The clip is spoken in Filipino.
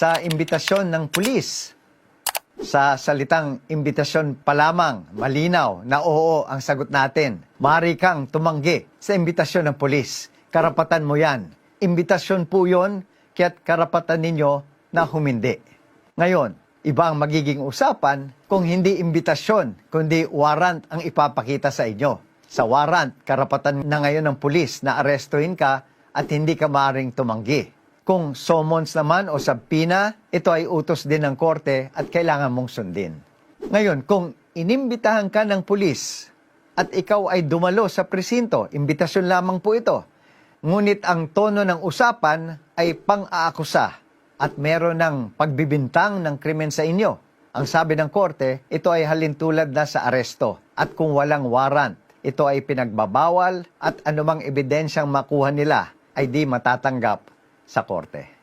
sa imbitasyon ng pulis. Sa salitang imbitasyon pa lamang, malinaw na oo ang sagot natin. Maaari kang tumanggi sa imbitasyon ng pulis. Karapatan mo yan. Imbitasyon po yun, kaya't karapatan ninyo na humindi. Ngayon, iba ang magiging usapan kung hindi imbitasyon, kundi warrant ang ipapakita sa inyo. Sa warrant, karapatan na ngayon ng pulis na arestuhin ka at hindi ka maaaring tumanggi. Kung summons naman o subpoena, ito ay utos din ng korte at kailangan mong sundin. Ngayon, kung inimbitahan ka ng pulis at ikaw ay dumalo sa presinto, imbitasyon lamang po ito. Ngunit ang tono ng usapan ay pang-aakusa at meron ng pagbibintang ng krimen sa inyo. Ang sabi ng korte, ito ay halintulad na sa aresto. At kung walang warrant, ito ay pinagbabawal at anumang ebidensyang makuha nila ay di matatanggap sa korte.